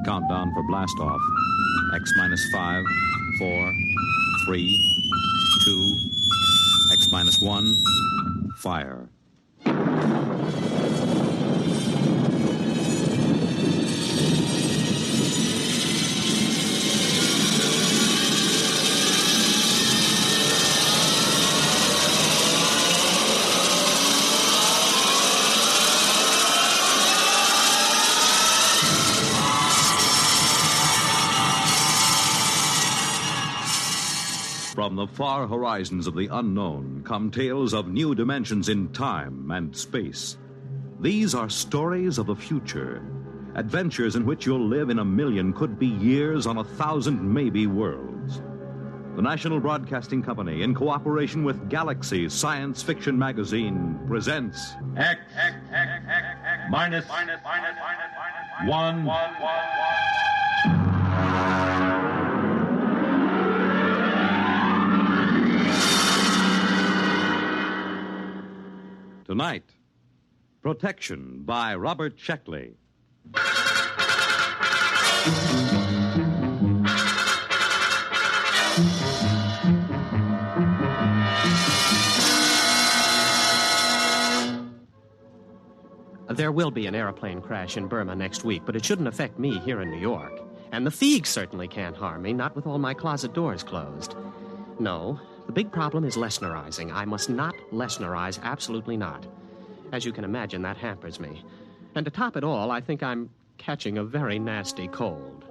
countdown for blast-off. X minus 5, 4, 3, 2, X minus 1, fire. From the far horizons of the unknown come tales of new dimensions in time and space. These are stories of the future, adventures in which you'll live in a million, could be years, on 1,000 maybe worlds. The National Broadcasting Company, in cooperation with Galaxy Science Fiction Magazine, presents X minus 1. Tonight, Protection by Robert Sheckley. There will be an airplane crash in Burma next week, but it shouldn't affect me here in New York. And the thieves certainly can't harm me, not with all my closet doors closed. No, the big problem is Lesnarizing. I must not Lesnarize, absolutely not. As you can imagine, that hampers me. And to top it all, I think I'm catching a very nasty cold.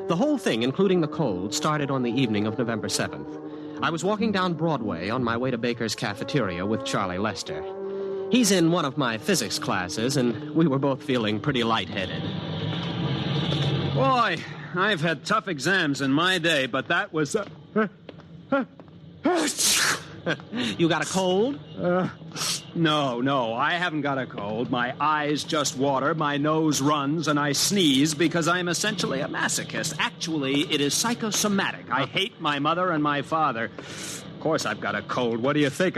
The whole thing, including the cold, started on the evening of November 7th. I was walking down Broadway on my way to Baker's Cafeteria with Charlie Lester. He's in one of my physics classes, and we were both feeling pretty lightheaded. Boy, I've had tough exams in my day, but that was... You got a cold? No, I haven't got a cold. My eyes just water, my nose runs, and I sneeze because I'm essentially a masochist. Actually, it is psychosomatic. I hate my mother and my father. Of course I've got a cold. What do you think?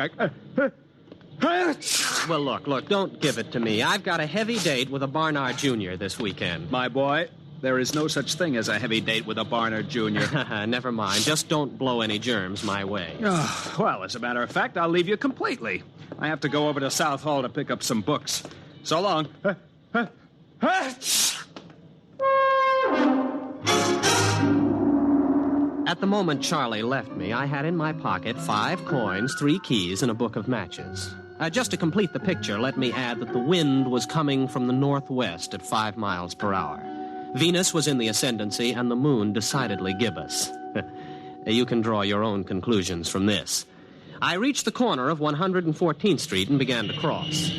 Well, look, don't give it to me. I've got a heavy date with a Barnard Jr. this weekend. My boy, there is no such thing as a heavy date with a Barnard Jr. Never mind. Just don't blow any germs my way. Well, as a matter of fact, I'll leave you completely. I have to go over to South Hall to pick up some books. So long. At the moment Charlie left me, I had in my pocket 5 coins, 3 keys, and a book of matches. Just to complete the picture, let me add that the wind was coming from the northwest at 5 miles per hour. Venus was in the ascendancy, and the moon decidedly gibbous. You can draw your own conclusions from this. I reached the corner of 114th Street and began to cross.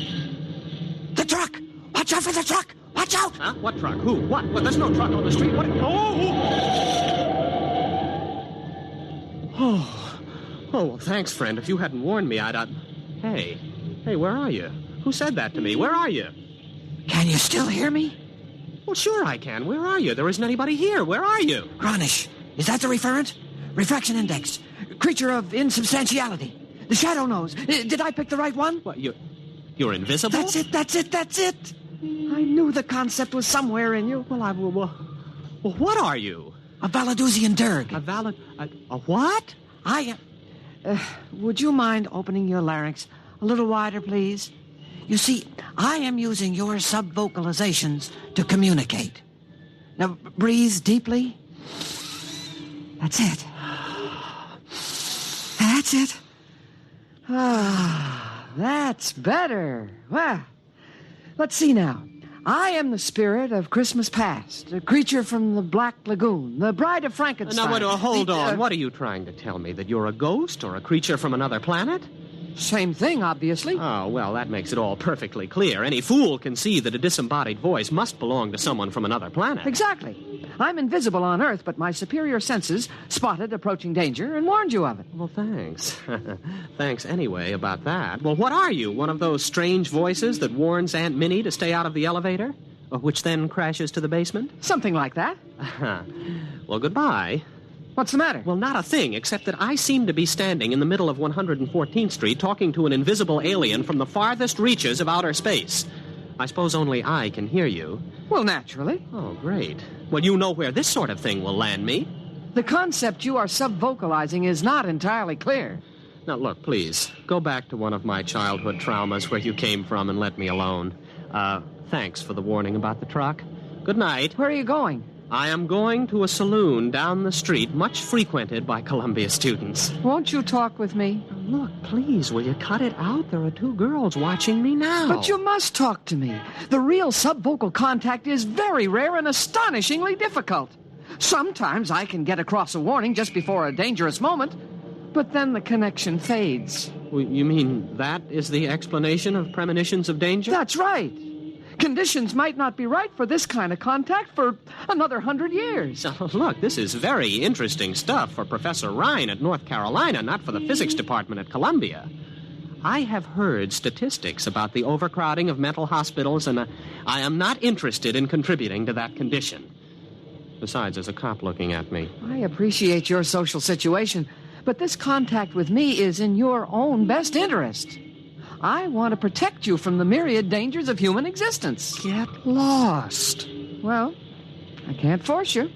The truck! Watch out for the truck! Watch out! Huh? What truck? Who? What? There's no truck on the street. What? Oh, well, thanks, friend. If you hadn't warned me, I'd... Hey, where are you? Who said that to me? Where are you? Can you still hear me? Well, sure I can. Where are you? There isn't anybody here. Where are you? Gronish. Is that the referent? Refraction index. Creature of insubstantiality. The shadow knows. Did I pick the right one? What, you're invisible? That's it. I knew the concept was somewhere in you. Well, what are you? A Valadusian Dirg. A what? Would you mind opening your larynx a little wider, please? You see, I am using your sub-vocalizations to communicate. Now, breathe deeply. That's it. That's it. That's better. Well, let's see now. I am the spirit of Christmas past, a creature from the Black Lagoon, the bride of Frankenstein. Now, hold on. What are you trying to tell me, that you're a ghost or a creature from another planet? Same thing, obviously. Oh, well, that makes it all perfectly clear. Any fool can see that a disembodied voice must belong to someone from another planet. Exactly. I'm invisible on Earth, but my superior senses spotted approaching danger and warned you of it. Well, thanks. Thanks anyway about that. Well, what are you? One of those strange voices that warns Aunt Minnie to stay out of the elevator? Which then crashes to the basement? Something like that. Well, goodbye. What's the matter? Well, not a thing, except that I seem to be standing in the middle of 114th Street talking to an invisible alien from the farthest reaches of outer space. I suppose only I can hear you. Well, naturally. Oh, great. Well, you know where this sort of thing will land me. The concept you are subvocalizing is not entirely clear. Now, look, please, go back to one of my childhood traumas where you came from and let me alone. Thanks for the warning about the truck. Good night. Where are you going? I am going to a saloon down the street, much frequented by Columbia students. Won't you talk with me? Look, please, will you cut it out? There are 2 girls watching me now. But you must talk to me. The real subvocal contact is very rare and astonishingly difficult. Sometimes I can get across a warning just before a dangerous moment, but then the connection fades. Well, you mean that is the explanation of premonitions of danger? That's right. Conditions might not be right for this kind of contact for another 100 years. Oh, look, this is very interesting stuff for Professor Ryan at North Carolina, not for the physics department at Columbia. I have heard statistics about the overcrowding of mental hospitals, and I am not interested in contributing to that condition. Besides, there's a cop looking at me. I appreciate your social situation, but this contact with me is in your own best interest. I want to protect you from the myriad dangers of human existence. Get lost. Well, I can't force you.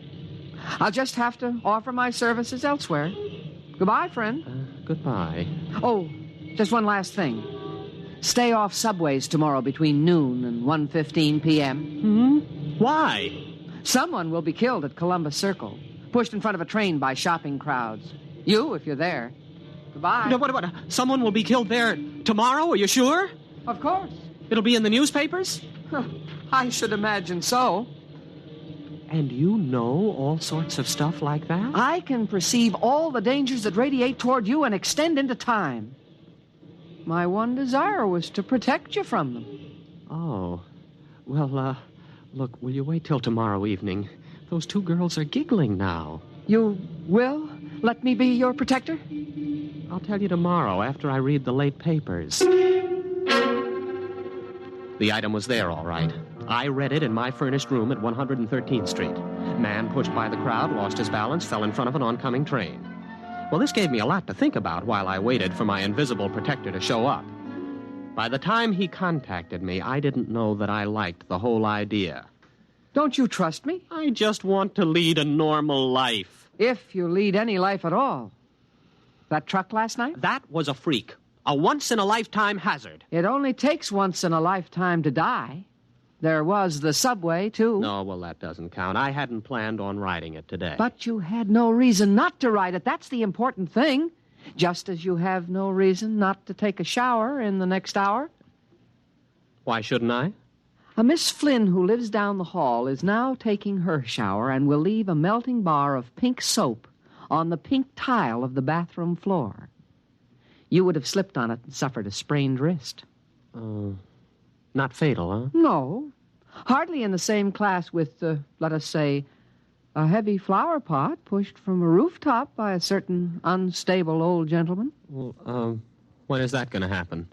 I'll just have to offer my services elsewhere. Goodbye, friend. Goodbye. Oh, just one last thing. Stay off subways tomorrow between noon and 1:15 p.m. Why? Someone will be killed at Columbus Circle, pushed in front of a train by shopping crowds. You, if you're there. Goodbye. No, what? Someone will be killed there tomorrow? Are you sure? Of course. It'll be in the newspapers? I should imagine so. And you know all sorts of stuff like that? I can perceive all the dangers that radiate toward you and extend into time. My one desire was to protect you from them. Oh. Well, look, will you wait till tomorrow evening? Those 2 girls are giggling now. You will let me be your protector? I'll tell you tomorrow after I read the late papers. The item was there, all right. I read it in my furnished room at 113th Street. Man pushed by the crowd, lost his balance, fell in front of an oncoming train. Well, this gave me a lot to think about while I waited for my invisible protector to show up. By the time he contacted me, I didn't know that I liked the whole idea. Don't you trust me? I just want to lead a normal life. If you lead any life at all. That truck last night? That was a freak. A once-in-a-lifetime hazard. It only takes once in a lifetime to die. There was the subway, too. No, well, that doesn't count. I hadn't planned on riding it today. But you had no reason not to ride it. That's the important thing. Just as you have no reason not to take a shower in the next hour. Why shouldn't I? A Miss Flynn who lives down the hall is now taking her shower and will leave a melting bar of pink soap on the pink tile of the bathroom floor. You would have slipped on it and suffered a sprained wrist. Not fatal, huh? No. Hardly in the same class with, let us say, a heavy flower pot pushed from a rooftop by a certain unstable old gentleman. Well, when is that going to happen?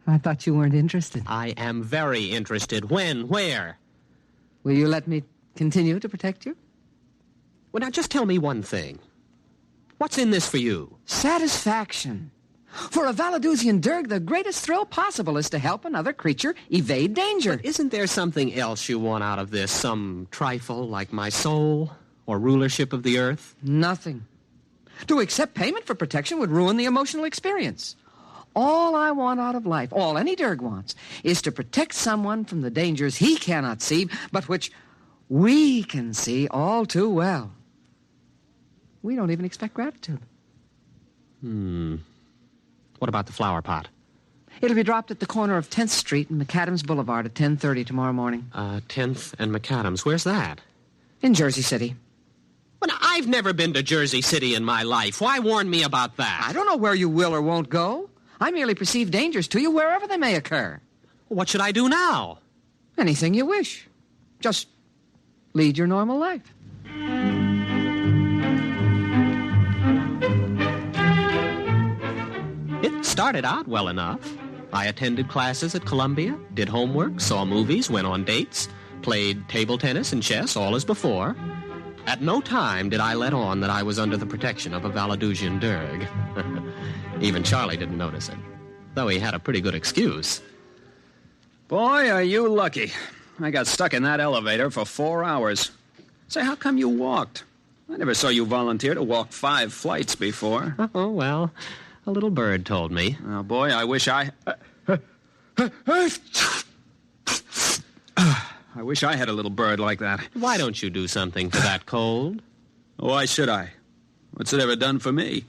I thought you weren't interested. I am very interested. When? Where? Will you let me continue to protect you? Well, now, just tell me one thing. What's in this for you? Satisfaction. For a Valadusian Derg, the greatest thrill possible is to help another creature evade danger. But isn't there something else you want out of this? Some trifle like my soul or rulership of the earth? Nothing. To accept payment for protection would ruin the emotional experience. All I want out of life, all any Derg wants, is to protect someone from the dangers he cannot see, but which we can see all too well. We don't even expect gratitude. What about the flower pot? It'll be dropped at the corner of 10th Street and McAdams Boulevard at 10:30 tomorrow morning. 10th and McAdams. Where's that? In Jersey City. Well, now, I've never been to Jersey City in my life. Why warn me about that? I don't know where you will or won't go. I merely perceive dangers to you wherever they may occur. What should I do now? Anything you wish. Just lead your normal life. It started out well enough. I attended classes at Columbia, did homework, saw movies, went on dates, played table tennis and chess, all as before. At no time did I let on that I was under the protection of a Valadusian Derg. Even Charlie didn't notice it, though he had a pretty good excuse. Boy, are you lucky. I got stuck in that elevator for 4 hours. Say, how come you walked? I never saw you volunteer to walk 5 flights before. Oh, well, a little bird told me. Oh, boy, I wish I... I wish I had a little bird like that. Why don't you do something for that cold? Why should I? What's it ever done for me?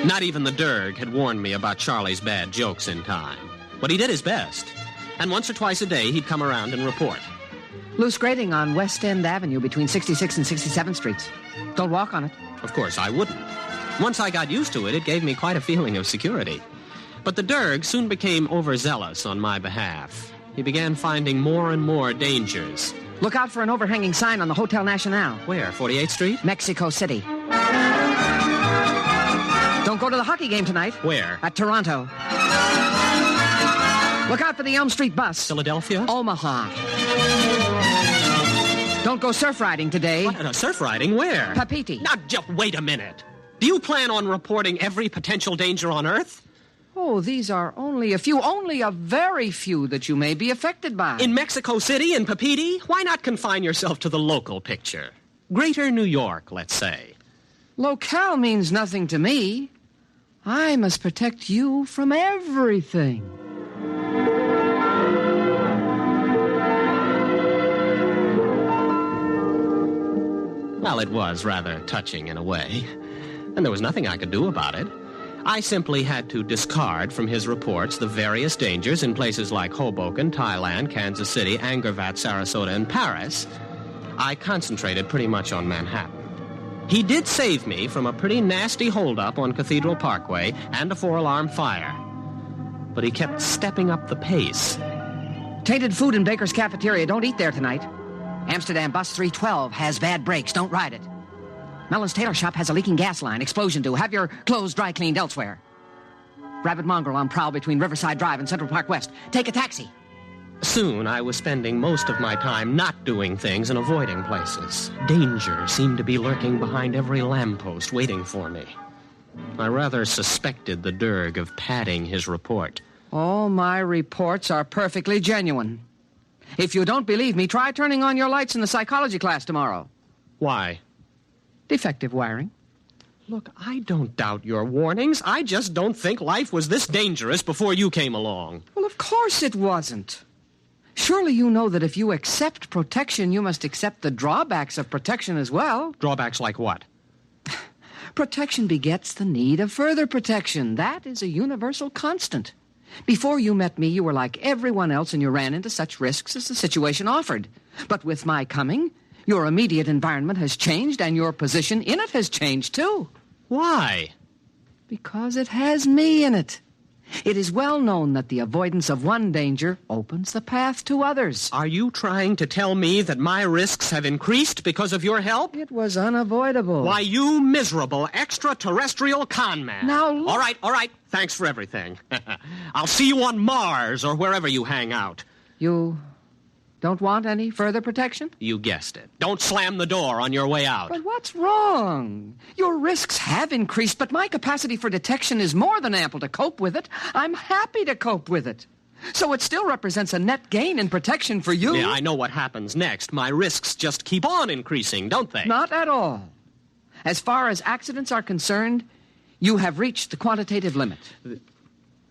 Not even the Derg had warned me about Charlie's bad jokes in time. But he did his best. And once or twice a day, he'd come around and report. Loose grading on West End Avenue between 66th and 67th Streets. Don't walk on it. Of course, I wouldn't. Once I got used to it, it gave me quite a feeling of security. But the Derg soon became overzealous on my behalf. He began finding more and more dangers. Look out for an overhanging sign on the Hotel Nacional. Where, 48th Street? Mexico City. Don't go to the hockey game tonight. Where? At Toronto. Look out for the Elm Street bus. Philadelphia? Omaha. Don't go surf riding today. What? Surf riding? Where? Papiti. Now, just wait a minute. Do you plan on reporting every potential danger on Earth? Oh, these are only a very few that you may be affected by. In Mexico City, in Papiti? Why not confine yourself to the local picture? Greater New York, let's say. Locale means nothing to me. I must protect you from everything. Well, it was rather touching in a way. And there was nothing I could do about it. I simply had to discard from his reports the various dangers in places like Hoboken, Thailand, Kansas City, Angkor-Wat, Sarasota, and Paris. I concentrated pretty much on Manhattan. He did save me from a pretty nasty holdup on Cathedral Parkway and a 4-alarm fire. But he kept stepping up the pace. Tainted food in Baker's cafeteria. Don't eat there tonight. Amsterdam bus 312 has bad brakes. Don't ride it. Mellon's tailor shop has a leaking gas line. Explosion due. Have your clothes dry cleaned elsewhere. Rabid mongrel on prowl between Riverside Drive and Central Park West. Take a taxi. Soon, I was spending most of my time not doing things and avoiding places. Danger seemed to be lurking behind every lamppost waiting for me. I rather suspected the Derg of padding his report. All my reports are perfectly genuine. If you don't believe me, try turning on your lights in the psychology class tomorrow. Why? Defective wiring. Look, I don't doubt your warnings. I just don't think life was this dangerous before you came along. Well, of course it wasn't. Surely you know that if you accept protection, you must accept the drawbacks of protection as well. Drawbacks like what? Protection begets the need of further protection. That is a universal constant. Before you met me, you were like everyone else, and you ran into such risks as the situation offered. But with my coming, your immediate environment has changed, and your position in it has changed, too. Why? Because it has me in it. It is well known that the avoidance of one danger opens the path to others. Are you trying to tell me that my risks have increased because of your help? It was unavoidable. Why, you miserable extraterrestrial con man. Now look. All right. Thanks for everything. I'll see you on Mars or wherever you hang out. You don't want any further protection? You guessed it. Don't slam the door on your way out. But what's wrong? Your risks have increased, but my capacity for detection is more than ample to cope with it. I'm happy to cope with it. So it still represents a net gain in protection for you. Yeah, I know what happens next. My risks just keep on increasing, don't they? Not at all. As far as accidents are concerned, you have reached the quantitative limit.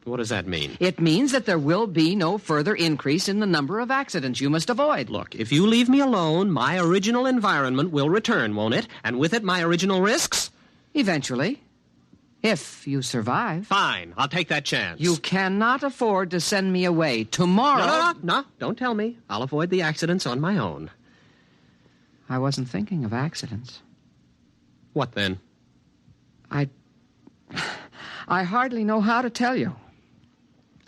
What does that mean? It means that there will be no further increase in the number of accidents you must avoid. Look, if you leave me alone, my original environment will return, won't it? And with it, my original risks? Eventually. If you survive. Fine, I'll take that chance. You cannot afford to send me away. Tomorrow... No, don't tell me. I'll avoid the accidents on my own. I wasn't thinking of accidents. What then? I hardly know how to tell you.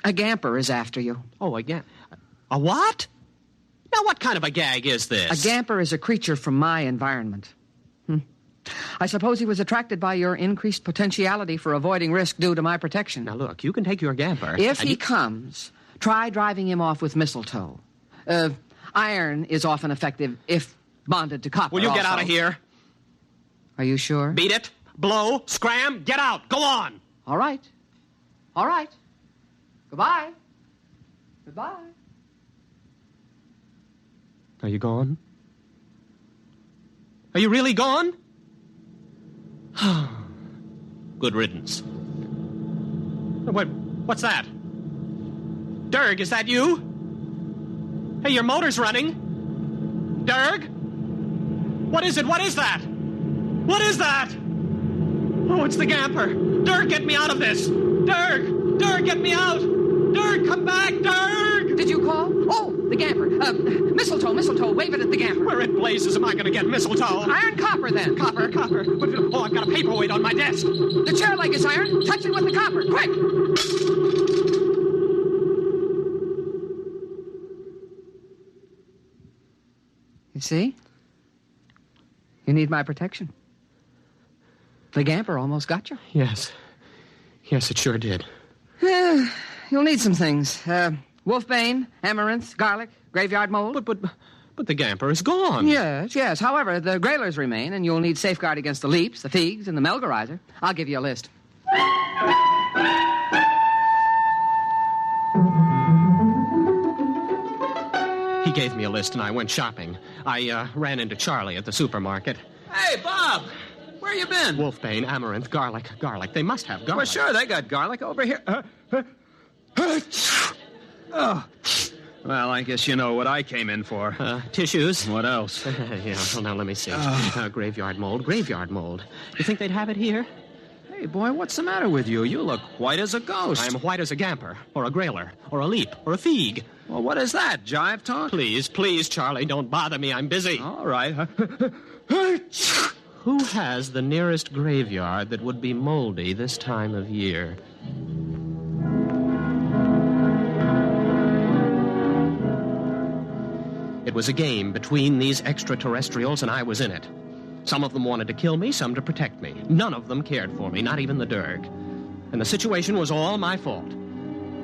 A gamper is after you. Oh, again. A what? Now, what kind of a gag is this? A gamper is a creature from my environment. I suppose he was attracted by your increased potentiality for avoiding risk due to my protection. Now, look, you can take your gamper. If he comes, try driving him off with mistletoe. Iron is often effective if bonded to copper. Will you get also. out of here? Are you sure? Beat it. Blow. Scram. Get out. Go on. All right. All right. Goodbye. Goodbye. Are you gone? Are you really gone? Good riddance. What's that? Dirk, is that you? Hey, your motor's running. Dirk? What is it? What is that? What is that? Oh, it's the Gamper. Dirk, get me out of this. Dirk! Dirk, get me out! Dirk, come back, Dirk! Did you call? Oh, the Gamper. Mistletoe, wave it at the Gamper. Where in blazes am I going to get mistletoe? Iron copper, then. Copper. Oh, I've got a paperweight on my desk. The chair leg is iron. Touch it with the copper, quick! You see? You need my protection. The Gamper almost got you. Yes, it sure did. You'll need some things. Wolfbane, amaranth, garlic, graveyard mold. But the Gamper is gone. Yes. However, the grailers remain, and you'll need safeguard against the leaps, the figs, and the melgarizer. I'll give you a list. He gave me a list, and I went shopping. I ran into Charlie at the supermarket. Hey, Bob! Where you been? Wolfbane, amaranth, garlic. They must have garlic. Well, sure, they got garlic over here. Oh. Well, I guess you know what I came in for. Tissues. What else? Yeah, well, now let me see. Graveyard mold. You think they'd have it here? Hey, boy, what's the matter with you? You look white as a ghost. I'm white as a Gamper, or a grailer, or a leap, or a fig. Well, what is that, jive talk? Please, Charlie, don't bother me. I'm busy. All right. Who has the nearest graveyard that would be moldy this time of year? It was a game between these extraterrestrials, and I was in it. Some of them wanted to kill me, some to protect me. None of them cared for me, not even the Dirk. And the situation was all my fault.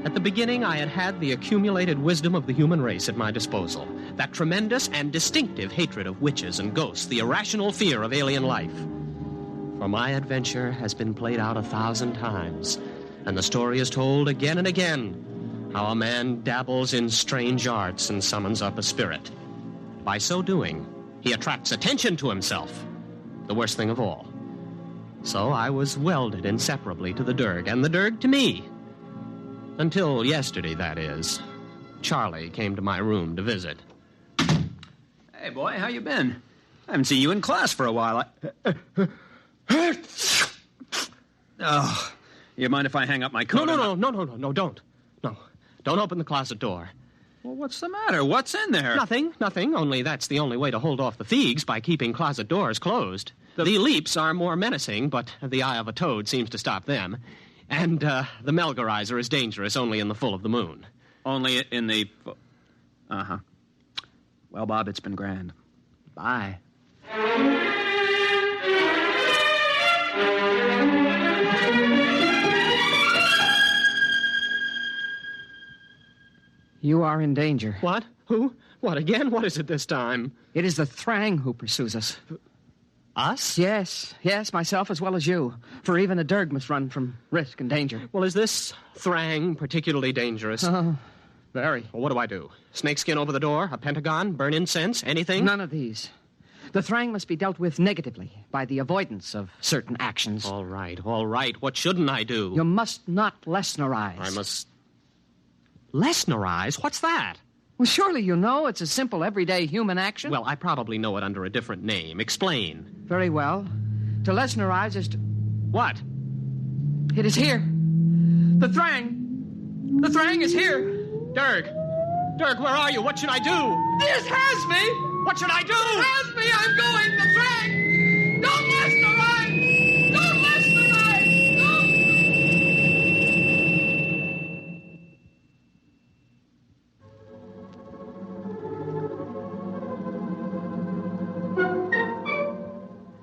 At the beginning, I had the accumulated wisdom of the human race at my disposal. That tremendous and distinctive hatred of witches and ghosts, the irrational fear of alien life. For my adventure has been played out 1,000 times, and the story is told again and again, how a man dabbles in strange arts and summons up a spirit. By so doing, he attracts attention to himself, the worst thing of all. So I was welded inseparably to the Dirk, and the Dirk to me. Until yesterday, that is. Charlie came to my room to visit. Hey, boy, how you been? I haven't seen you in class for a while. Oh, you mind if I hang up my coat? No, don't. No, don't open the closet door. Well, what's the matter? What's in there? Nothing. Only that's the only way to hold off the figs, by keeping closet doors closed. The leaps are more menacing, but the eye of a toad seems to stop them. And the melgarizer is dangerous only in the full of the moon. Only in the... Uh-huh. Well, Bob, it's been grand. Bye. You are in danger. What? Who? What again? What is it this time? It is the Thrang who pursues us. Us? Yes, myself as well as you. For even a Dirk must run from risk and danger. Well, is this Thrang particularly dangerous? Very. Well, what do I do? Snakeskin over the door? A pentagon? Burn incense? Anything? None of these. The Thrang must be dealt with negatively by the avoidance of certain actions. All right. What shouldn't I do? You must not Lesnerize. I must... Lesnerize? What's that? Well, surely you know it's a simple, everyday human action. Well, I probably know it under a different name. Explain. Very well. To Lesnerize is to... What? It is here. The Thrang. The Thrang is here. Dirk, where are you? What should I do? This has me. What should I do? It has me. I'm going. The Thrang. Don't Lesnerize. Don't Lesnerize. Don't.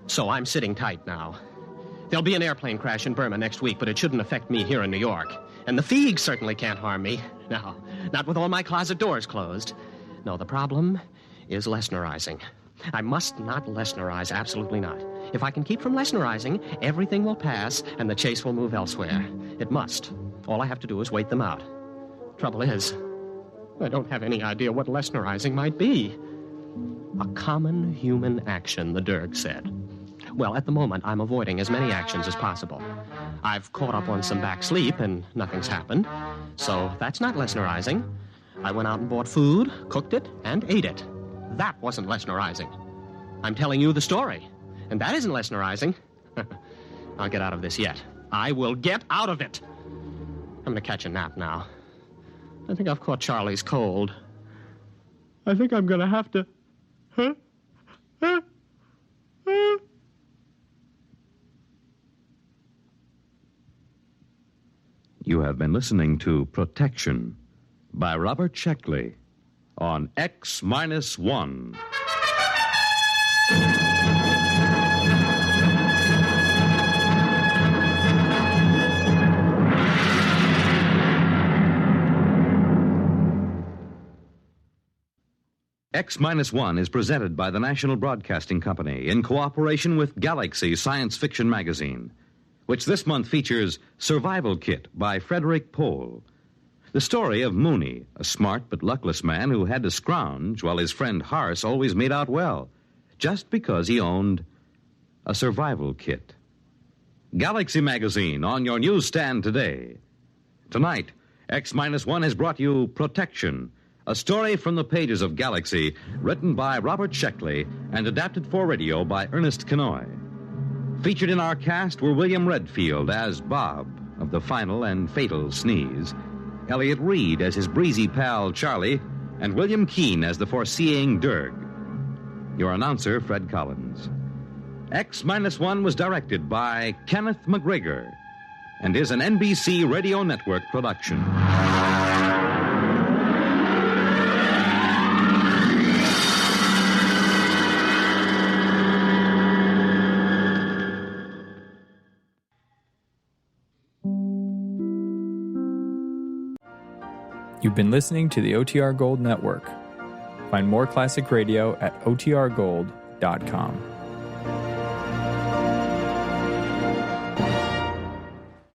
So I'm sitting tight now. There'll be an airplane crash in Burma next week, but it shouldn't affect me here in New York. And the figs certainly can't harm me. No, not with all my closet doors closed. No, the problem is Lesnerizing. I must not Lesnerize, absolutely not. If I can keep from Lesnerizing, everything will pass and the chase will move elsewhere. It must. All I have to do is wait them out. Trouble is, I don't have any idea what Lesnerizing might be. A common human action, the Derg said. Well, at the moment, I'm avoiding as many actions as possible. I've caught up on some back sleep and nothing's happened. So that's not Lesnerizing. I went out and bought food, cooked it, and ate it. That wasn't Lesnerizing. I'm telling you the story. And that isn't Lesnerizing. I'll get out of this yet. I will get out of it. I'm going to catch a nap now. I think I've caught Charlie's cold. I think I'm going to have to... You have been listening to Protection by Robert Sheckley on X-1. X-1 is presented by the National Broadcasting Company in cooperation with Galaxy Science Fiction Magazine, which this month features Survival Kit by Frederick Pohl. The story of Mooney, a smart but luckless man who had to scrounge while his friend Harse always made out well, just because he owned a survival kit. Galaxy Magazine on your newsstand today. Tonight, X-1 has brought you Protection, a story from the pages of Galaxy, written by Robert Sheckley and adapted for radio by Ernest Kenoy. Featured in our cast were William Redfield as Bob of the final and fatal sneeze, Elliot Reed as his breezy pal Charlie, and William Keane as the foreseeing Derg. Your announcer, Fred Collins. X-1 was directed by Kenneth McGregor and is an NBC Radio Network production. You've been listening to the OTR Gold Network. Find more classic radio at otrgold.com.